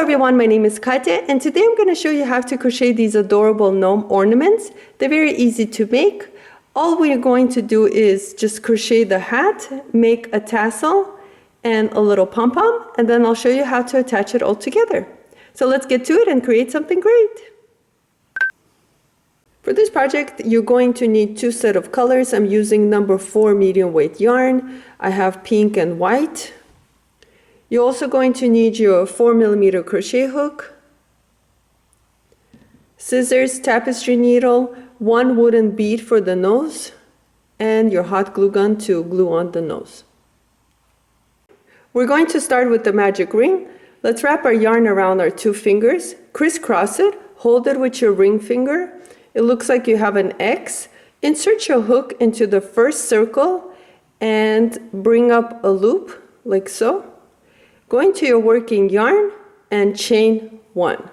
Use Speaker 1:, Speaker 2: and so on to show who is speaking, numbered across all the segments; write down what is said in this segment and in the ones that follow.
Speaker 1: everyone, my name is Katya and today I'm going to show you how to crochet these adorable gnome ornaments. They're very easy to make. All we're going to do is just crochet the hat, make a tassel and a little pom-pom, and then I'll show you how to attach it all together. So let's get to it and create something great. For this project, you're going to need two sets of colors. I'm using number 4 medium weight yarn. I have pink and white. You're also going to need your 4mm crochet hook, scissors, tapestry needle, one wooden bead for the nose, and your hot glue gun to glue on the nose. We're going to start with the magic ring. Let's wrap our yarn around our 2 fingers, crisscross it, hold it with your ring finger. It looks like you have an X. Insert your hook into the first circle and bring up a loop like so. Go into your working yarn and chain 1.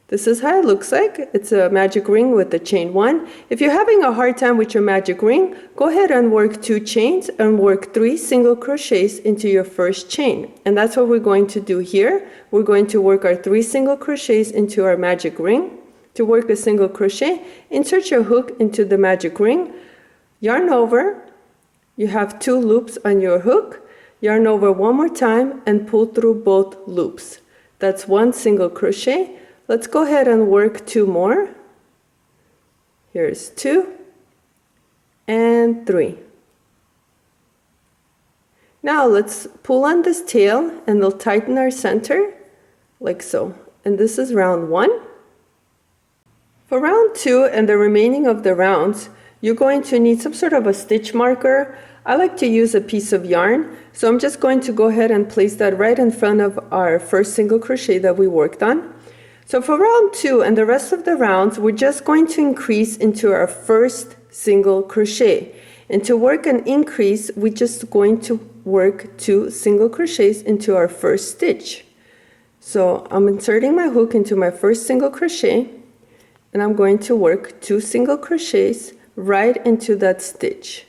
Speaker 1: This is how it looks like. It's a magic ring with the chain 1. If you're having a hard time with your magic ring, go ahead and work 2 chains and work 3 single crochets into your first chain. And that's what we're going to do here. We're going to work our 3 single crochets into our magic ring. To work a single crochet, insert your hook into the magic ring, yarn over. You have 2 loops on your hook. Yarn over one more time and pull through both loops. That's 1 single crochet. Let's go ahead and work 2 more. Here's 2 and 3. Now let's pull on this tail and we'll tighten our center like so. And this is round 1. For round 2 and the remaining of the rounds, you're going to need some sort of a stitch marker. I like to use a piece of yarn, so I'm just going to go ahead and place that right in front of our first single crochet that we worked on. So for round 2 and the rest of the rounds, we're just going to increase into our first single crochet. And to work an increase, we're just going to work 2 single crochets into our first stitch. So I'm inserting my hook into my first single crochet, and I'm going to work 2 single crochets right into that stitch.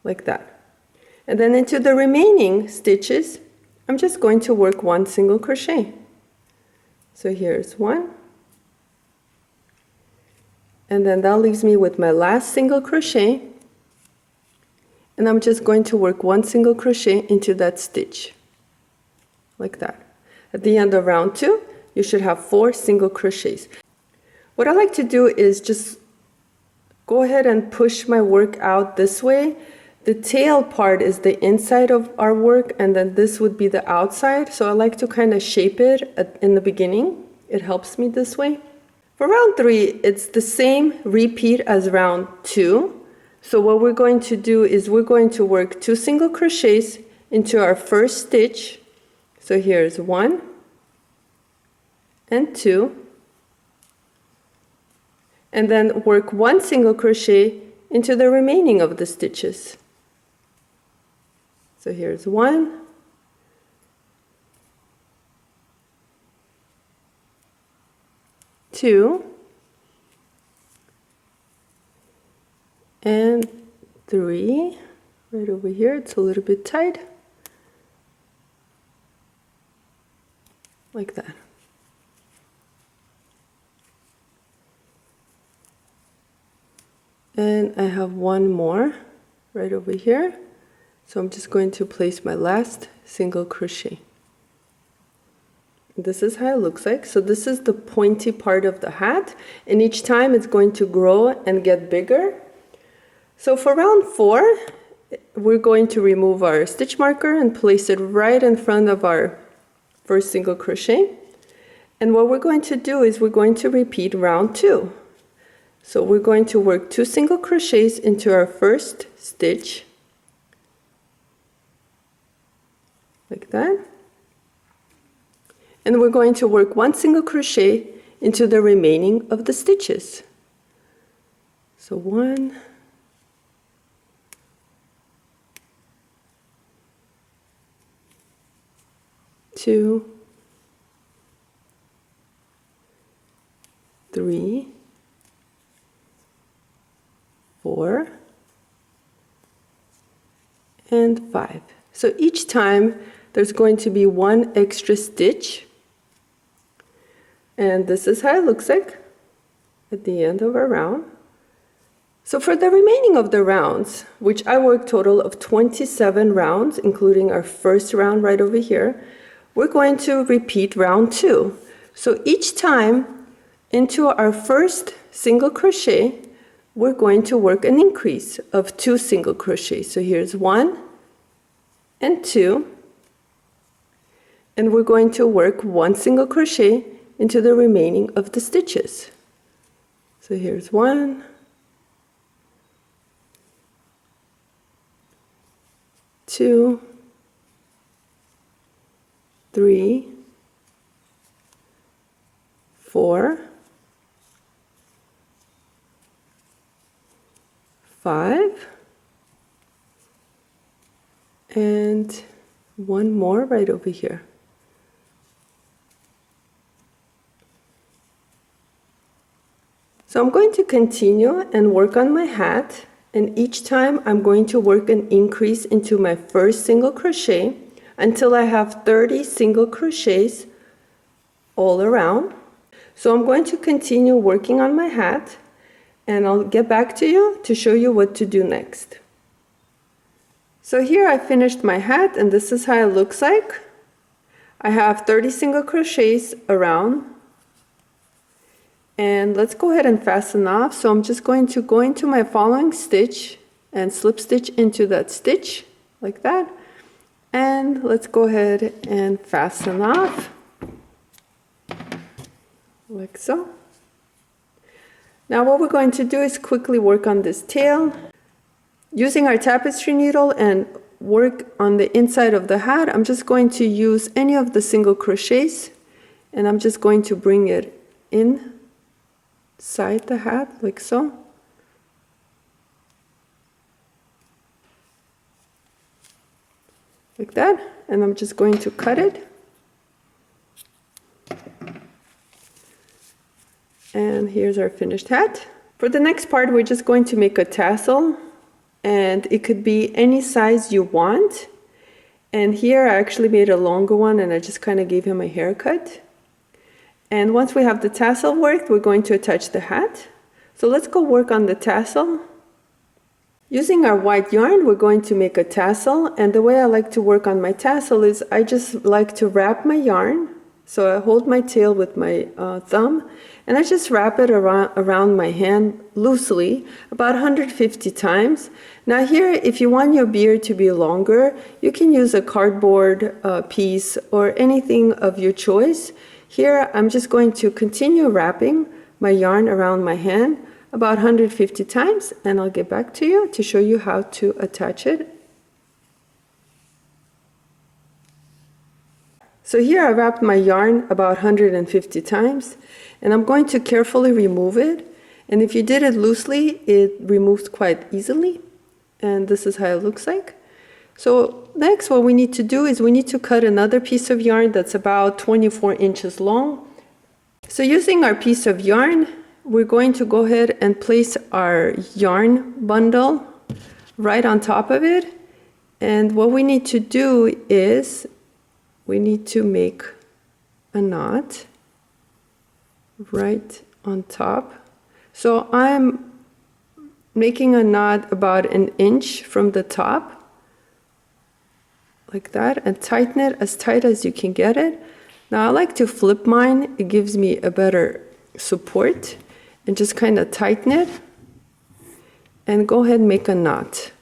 Speaker 1: Like that. And then into the remaining stitches, I'm just going to work 1 single crochet. So here's 1. And then that leaves me with my last single crochet. And I'm just going to work 1 single crochet into that stitch. Like that. At the end of round 2, you should have 4 single crochets. What I like to do is just go ahead and push my work out this way. The tail part is the inside of our work, and then this would be the outside. So I like to kind of shape it in the beginning. It helps me this way. For round 3, it's the same repeat as round 2. So what we're going to do is we're going to work 2 single crochets into our first stitch. So here's 1 and 2. And then work 1 single crochet into the remaining of the stitches. So here's 1, 2, and 3. Right over here, it's a little bit tight. Like that. And I have 1 more right over here. So I'm just going to place my last single crochet. This is how it looks like. So this is the pointy part of the hat, and each time it's going to grow and get bigger. So for round 4, we're going to remove our stitch marker and place it right in front of our first single crochet. And what we're going to do is we're going to repeat round 2. So we're going to work 2 single crochets into our first stitch. Like that. And we're going to work 1 single crochet into the remaining of the stitches. So 1, 2, 3, 4, and 5. So each time there's going to be one extra stitch. And this is how it looks like at the end of our round. So for the remaining of the rounds, which I worked total of 27 rounds, including our first round right over here, we're going to repeat round 2. So each time into our first single crochet, we're going to work an increase of 2 single crochets. So here's 1 and 2, and we're going to work 1 single crochet into the remaining of the stitches. So here's 1, 2, 3, 4, 5, and 1 more right over here. So I'm going to continue and work on my hat, and each time I'm going to work an increase into my first single crochet until I have 30 single crochets all around. So I'm going to continue working on my hat, and I'll get back to you to show you what to do next. So here I finished my hat, and this is how it looks like. I have 30 single crochets around. And let's go ahead and fasten off. So I'm just going to go into my following stitch and slip stitch into that stitch like that. And let's go ahead and fasten off like so. Now what we're going to do is quickly work on this tail. Using our tapestry needle and work on the inside of the hat, I'm just going to use any of the single crochets, and I'm just going to bring it inside the hat like so. Like that, and I'm just going to cut it. And here's our finished hat. For the next part, we're just going to make a tassel, and it could be any size you want. And here I actually made a longer one, and I just kind of gave him a haircut. And once we have the tassel worked, we're going to attach the hat. So let's go work on the tassel. Using our white yarn, we're going to make a tassel, and the way I like to work on my tassel is I just like to wrap my yarn. So I hold my tail with my thumb, and I just wrap it around my hand loosely, about 150 times. Now here, if you want your beard to be longer, you can use a cardboard piece or anything of your choice. Here, I'm just going to continue wrapping my yarn around my hand about 150 times, and I'll get back to you to show you how to attach it. So here I wrapped my yarn about 150 times, and I'm going to carefully remove it. And if you did it loosely, it removes quite easily. And this is how it looks like. So next, what we need to do is we need to cut another piece of yarn that's about 24 inches long. So using our piece of yarn, we're going to go ahead and place our yarn bundle right on top of it. And what we need to do is we need to make a knot right on top. So I'm making a knot about 1 inch from the top, like that, and tighten it as tight as you can get it. Now I like to flip mine, it gives me a better support, and just kind of tighten it, and go ahead and make a knot.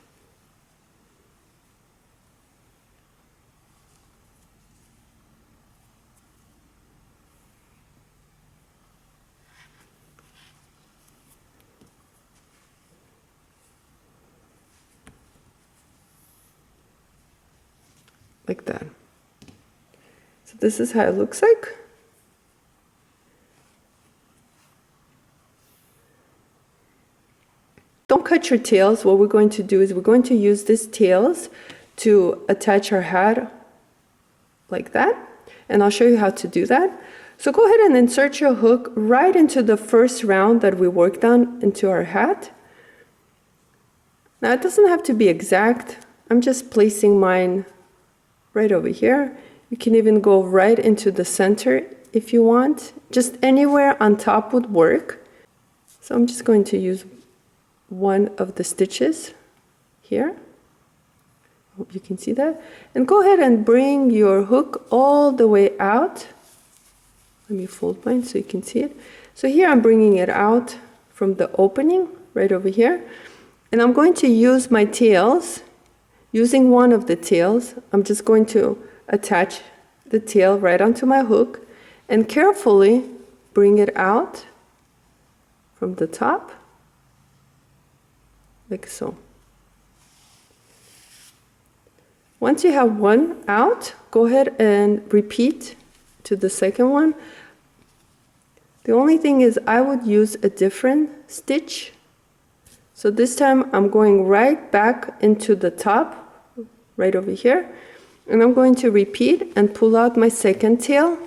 Speaker 1: Like that. So this is how it looks like. Don't cut your tails. What we're going to do is we're going to use these tails to attach our hat like that. And I'll show you how to do that. So go ahead and insert your hook right into the first round that we worked on into our hat. Now it doesn't have to be exact. I'm just placing mine right over here. You can even go right into the center if you want. Just anywhere on top would work. So I'm just going to use one of the stitches here. Hope you can see that. And go ahead and bring your hook all the way out. Let me fold mine so you can see it. So here I'm bringing it out from the opening right over here. And I'm going to use my tails. Using one of the tails, I'm just going to attach the tail right onto my hook and carefully bring it out from the top, like so. Once you have one out, go ahead and repeat to the second one. The only thing is I would use a different stitch. So this time I'm going right back into the top, right over here, and I'm going to repeat and pull out my second tail.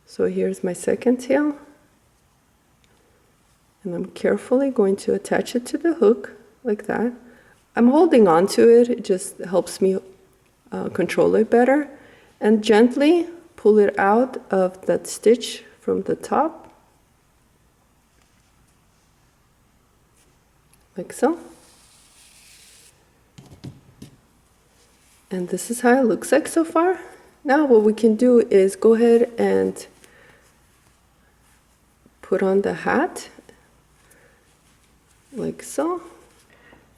Speaker 1: So here's my second tail, and I'm carefully going to attach it to the hook like that. I'm holding on to it, it just helps me control it better, and gently pull it out of that stitch from the top, like so. And this is how it looks like so far. Now what we can do is go ahead and put on the hat, like so.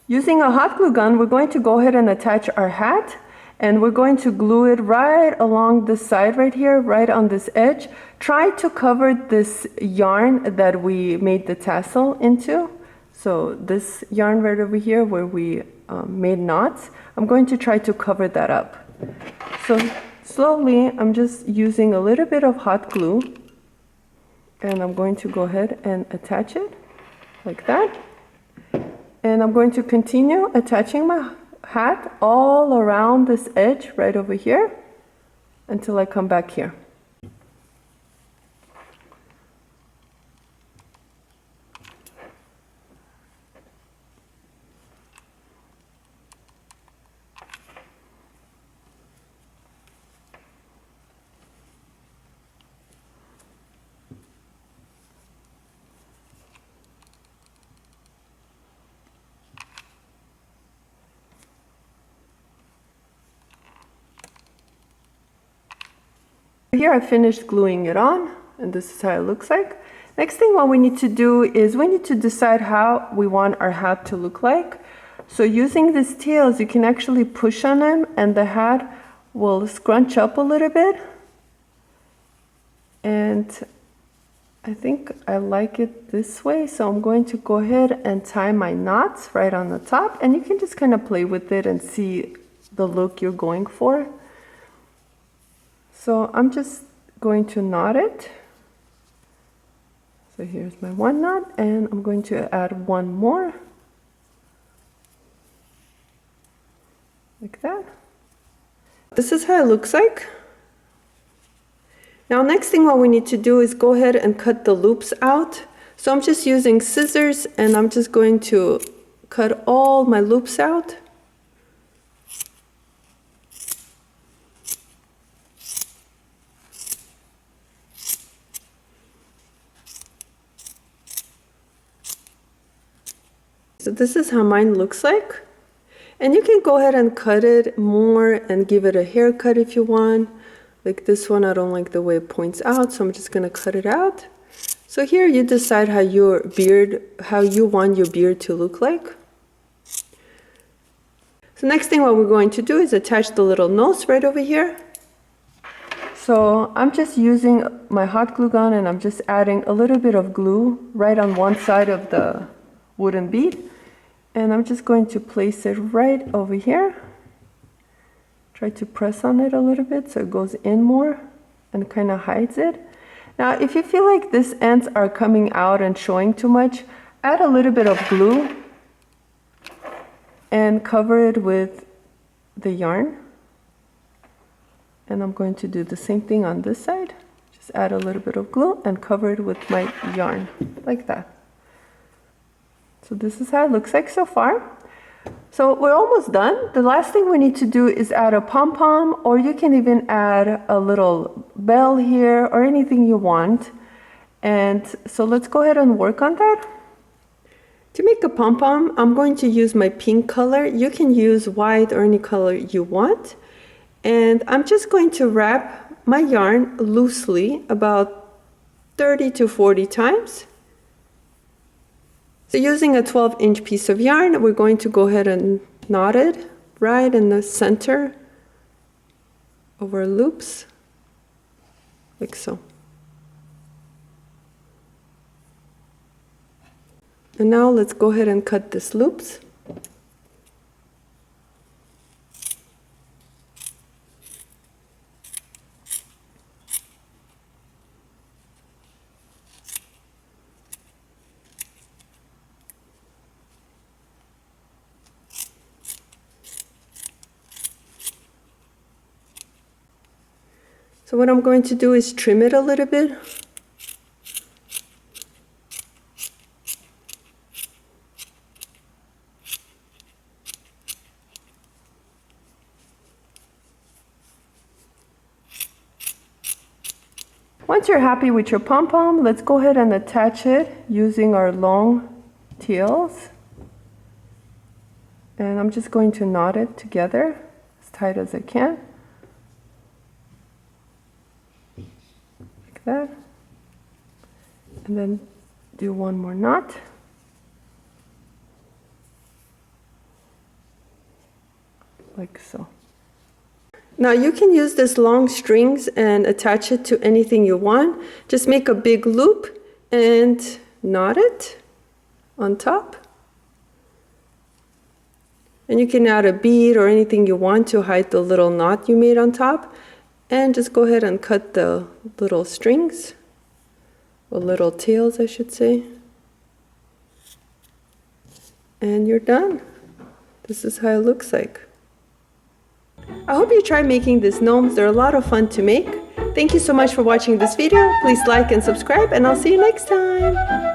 Speaker 1: Using a hot glue gun, we're going to go ahead and attach our hat, and we're going to glue it right along the side right here, right on this edge. Try to cover this yarn that we made the tassel into. So this yarn right over here where we made knots, I'm going to try to cover that up. So slowly, I'm just using a little bit of hot glue, and I'm going to go ahead and attach it like that. And I'm going to continue attaching my hat all around this edge right over here until I come back here. Here I finished gluing it on, and this is how it looks like. Next thing what we need to do is we need to decide how we want our hat to look like. So using these tails, you can actually push on them and the hat will scrunch up a little bit. And I think I like it this way, so I'm going to go ahead and tie my knots right on the top, and you can just kind of play with it and see the look you're going for. So I'm just going to knot it. So here's my one knot, and I'm going to add one more. Like that. This is how it looks like. Now next thing what we need to do is go ahead and cut the loops out. So I'm just using scissors, and I'm just going to cut all my loops out. So this is how mine looks like. And you can go ahead and cut it more and give it a haircut if you want. Like this one, I don't like the way it points out, so I'm just gonna cut it out. So here you decide how you want your beard to look like. So next thing what we're going to do is attach the little nose right over here. So I'm just using my hot glue gun, and I'm just adding a little bit of glue right on one side of the wooden bead. And I'm just going to place it right over here. Try to press on it a little bit so it goes in more and kind of hides it. Now, if you feel like these ends are coming out and showing too much, add a little bit of glue and cover it with the yarn. And I'm going to do the same thing on this side. Just add a little bit of glue and cover it with my yarn, like that. So this is how it looks like so far. So we're almost done. The last thing we need to do is add a pom-pom, or you can even add a little bell here or anything you want. And so let's go ahead and work on that. To make a pom-pom, I'm going to use my pink color. You can use white or any color you want. And I'm just going to wrap my yarn loosely about 30 to 40 times. So using a 12-inch piece of yarn, we're going to go ahead and knot it right in the center of our loops, like so. And now let's go ahead and cut these loops. So what I'm going to do is trim it a little bit. Once you're happy with your pom-pom, let's go ahead and attach it using our long tails. And I'm just going to knot it together as tight as I can. Like that. And then do one more knot. Like so. Now you can use this long strings and attach it to anything you want. Just make a big loop and knot it on top. And you can add a bead or anything you want to hide the little knot you made on top. And just go ahead and cut the little strings, or little tails I should say. And you're done. This is how it looks like. I hope you try making these gnomes. They're a lot of fun to make. Thank you so much for watching this video. Please like and subscribe, and I'll see you next time.